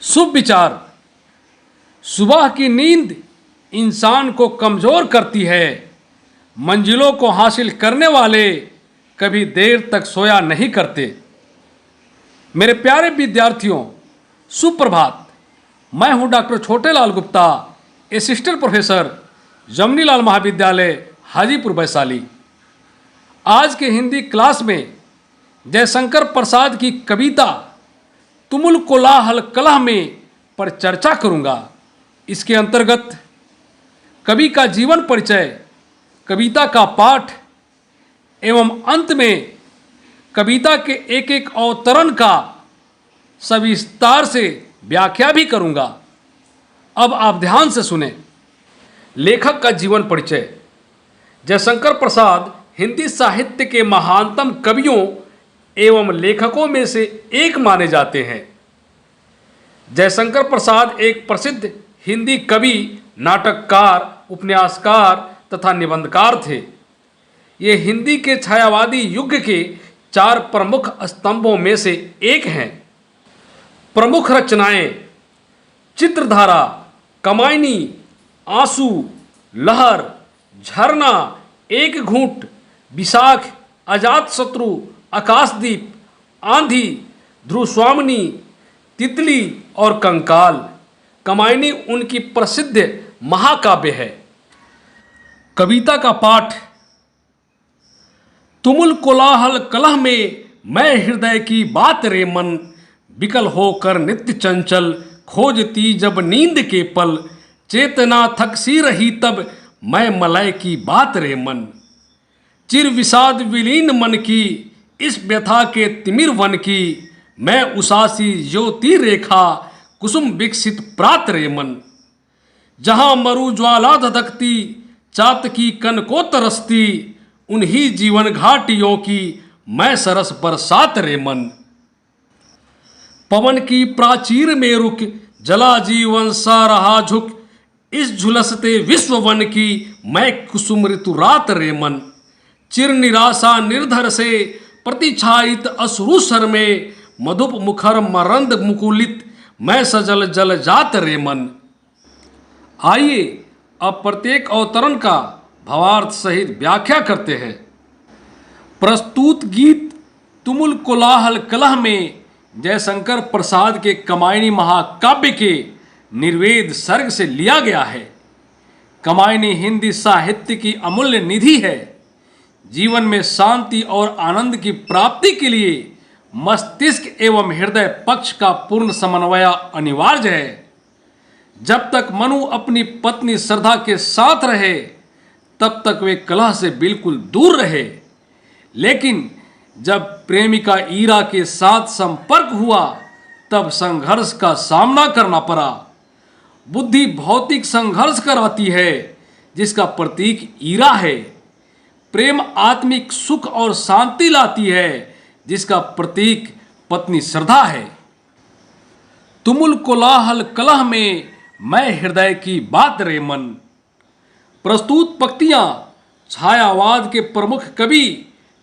शुभ विचार। सुबह की नींद इंसान को कमज़ोर करती है। मंजिलों को हासिल करने वाले कभी देर तक सोया नहीं करते। मेरे प्यारे विद्यार्थियों, सुप्रभात। मैं हूं doctor Chhotelal Gupta, assistant professor, Jamnilal महाविद्यालय, हाजीपुर वैशाली। आज के हिंदी क्लास में जयशंकर प्रसाद की कविता तुमुल कोलाहल कलह में पर चर्चा करूंगा। इसके अंतर्गत कवि का जीवन परिचय, कविता का पाठ एवं अंत में कविता के एक एक अवतरण का सविस्तार से व्याख्या भी करूंगा। अब आप ध्यान से सुने। लेखक का जीवन परिचय। जयशंकर प्रसाद हिंदी साहित्य के महानतम कवियों एवं लेखकों में से एक माने जाते हैं। जयशंकर प्रसाद एक प्रसिद्ध हिंदी कवि, नाटककार, उपन्यासकार तथा निबंधकार थे। ये हिंदी के छायावादी युग के 4 प्रमुख स्तंभों में से एक हैं। प्रमुख रचनाएं: चित्रधारा, कमायनी, आंसू, लहर, झरना, एक घूंट, विशाख, अजातशत्रु, आकाशदीप, आंधी, ध्रुवस्वामिनी, तितली और कंकाल। कमायनी उनकी प्रसिद्ध महाकाव्य है। कविता का पाठ। तुमुल कोलाहल कलह में मैं हृदय की बात रे मन, विकल होकर नित्य चंचल खोजती जब नींद के पल, चेतना थक सी रही तब मैं मलय की बात रे मन। चिर विषाद विलीन मन की इस व्यथा के तिमिर वन की, मैं उषासी ज्योति रेखा कुसुम विकसित प्रात रे मन। जहाँ मरु ज्वाला धधकती चातकी कन को तरसती, उन्हीं जीवन घाटियों की मैं सरस बरसात रे मन। पवन की प्राचीर में रुक जला जीवन सा रहा झुक, इस झुलसते विश्व वन की मैं कुसुम ऋतु रात रे मन। चिर निराशा निर्धर से प्रतिछायित अश्रु सर में, मधुप मुखर मरंद मुकुलित मैं सजल जल जात रे मन। आइए अब प्रत्येक अवतरण का भावार्थ सहित व्याख्या करते हैं। प्रस्तुत गीत तुमुल कोलाहल कलह में जयशंकर प्रसाद के कमायनी महाकाव्य के निर्वेद सर्ग से लिया गया है। कमायनी हिंदी साहित्य की अमूल्य निधि है। जीवन में शांति और आनंद की प्राप्ति के लिए मस्तिष्क एवं हृदय पक्ष का पूर्ण समन्वय अनिवार्य है। जब तक मनु अपनी पत्नी श्रद्धा के साथ रहे तब तक वे कलह से बिल्कुल दूर रहे, लेकिन जब प्रेमिका ईरा के साथ संपर्क हुआ तब संघर्ष का सामना करना पड़ा। बुद्धि भौतिक संघर्ष कराती है जिसका प्रतीक ईरा है। प्रेम आत्मिक सुख और शांति लाती है जिसका प्रतीक पत्नी श्रद्धा है। तुमुल कोलाहल कलह में मैं हृदय की बात रे मन। प्रस्तुत पंक्तियां छायावाद के प्रमुख कवि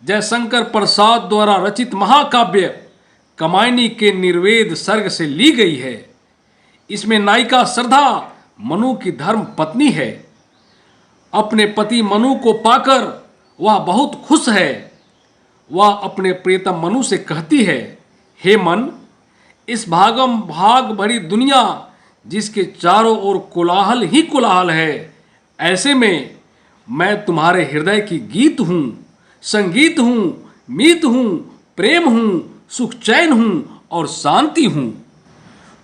जयशंकर प्रसाद द्वारा रचित महाकाव्य कमायनी के निर्वेद सर्ग से ली गई है। इसमें नायिका श्रद्धा मनु की धर्म पत्नी है। अपने पति मनु को पाकर वह बहुत खुश है। वह अपने प्रियतम मनु से कहती है, हे मन, इस भागम भाग भरी दुनिया जिसके चारों ओर कोलाहल ही कोलाहल है, ऐसे में मैं तुम्हारे हृदय की गीत हूँ, संगीत हूँ, मीत हूँ, प्रेम हूँ, सुख चैन हूँ और शांति हूँ।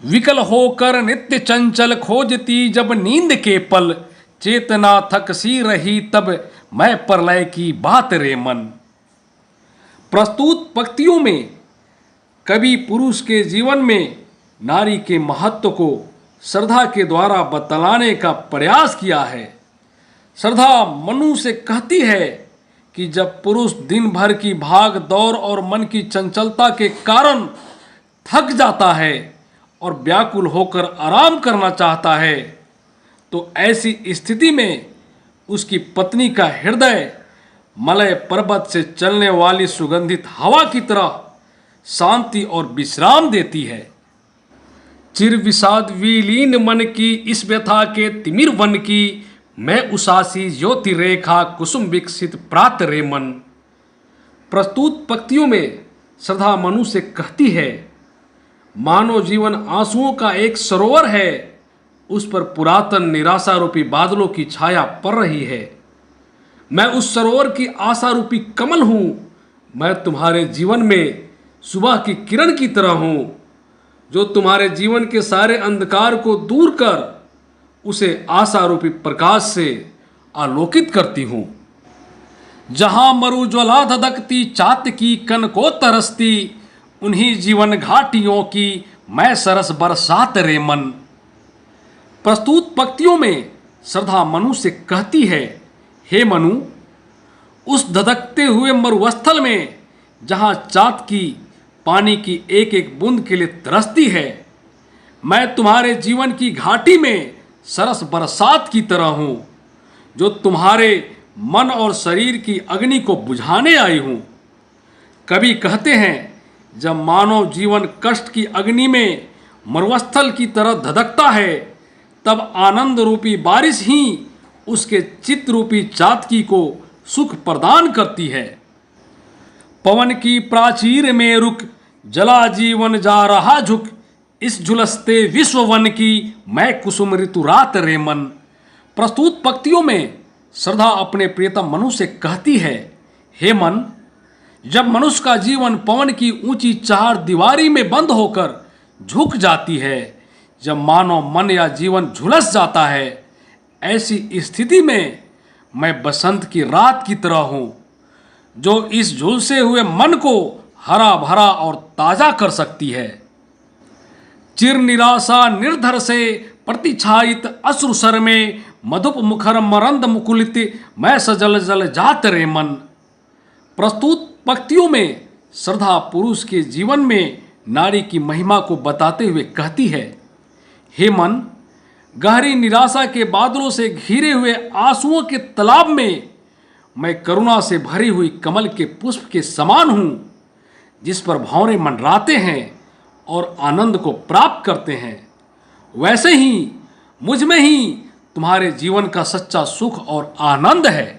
विकल होकर नित्य चंचल खोजती जब नींद के पल, चेतना थक सी रही तब मैं प्रलय की बात रे मन। प्रस्तुत पंक्तियों में कवि पुरुष के जीवन में नारी के महत्व को श्रद्धा के द्वारा बतलाने का प्रयास किया है। श्रद्धा मनु से कहती है कि जब पुरुष दिन भर की भाग दौड़ और मन की चंचलता के कारण थक जाता है और व्याकुल होकर आराम करना चाहता है, तो ऐसी स्थिति में उसकी पत्नी का हृदय मलय पर्वत से चलने वाली सुगंधित हवा की तरह शांति और विश्राम देती है। चिर विषाद विलीन मन की इस व्यथा के तिमिर वन की, मैं उषासी ज्योति रेखा कुसुम विकसित प्रात रे मन। प्रस्तुत पंक्तियों में श्रद्धा मनु से कहती है, मानव जीवन आंसुओं का एक सरोवर है, उस पर पुरातन निराशा रूपी बादलों की छाया पड़ रही है। मैं उस सरोवर की आशा रूपी कमल हूँ। मैं तुम्हारे जीवन में सुबह की किरण की तरह हूँ, जो तुम्हारे जीवन के सारे अंधकार को दूर कर उसे आशा रूपी प्रकाश से आलोकित करती हूँ। जहाँ मरु ज्वला धधकती चात की कन को तरसती, उन्हीं जीवन घाटियों की मैं सरस बरसात रे मन। प्रस्तुत पंक्तियों में श्रद्धा मनु से कहती है, हे मनु, उस धधकते हुए मरुस्थल में जहाँ चात की पानी की एक एक बूंद के लिए तरसती है, मैं तुम्हारे जीवन की घाटी में सरस बरसात की तरह हूँ, जो तुम्हारे मन और शरीर की अग्नि को बुझाने आई हूँ। कवि कहते हैं, जब मानव जीवन कष्ट की अग्नि में मरुस्थल की तरह धधकता है, तब आनंद रूपी बारिश ही उसके चित्त रूपी चातकी को सुख प्रदान करती है। पवन की प्राचीर में रुक जला जीवन जा रहा झुक, इस झुलसते विश्व वन की मैं कुसुम ऋतु रात रे मन। प्रस्तुत पंक्तियों में श्रद्धा अपने प्रियतम मनु से कहती है, हे मन, जब मनुष्य का जीवन पवन की ऊंची चार दीवारी में बंद होकर झुक जाती है, जब मानव मन या जीवन झुलस जाता है, ऐसी स्थिति में मैं बसंत की रात की तरह हूँ, जो इस झुलसे हुए मन को हरा भरा और ताजा कर सकती है। चिर निराशा निर्धर से प्रतिछायित अश्रुसर में मधुप मुखर मरंद मुकुलित मैं सजल जल जात रे मन। प्रस्तुत पंक्तियों में श्रद्धा पुरुष के जीवन में नारी की महिमा को बताते हुए कहती है, हे मन, गहरी निराशा के बादलों से घिरे हुए आंसुओं के तालाब में मैं करुणा से भरी हुई कमल के पुष्प के समान हूँ, जिस पर भंवरे मंडराते हैं और आनंद को प्राप्त करते हैं। वैसे ही मुझ में ही तुम्हारे जीवन का सच्चा सुख और आनंद है।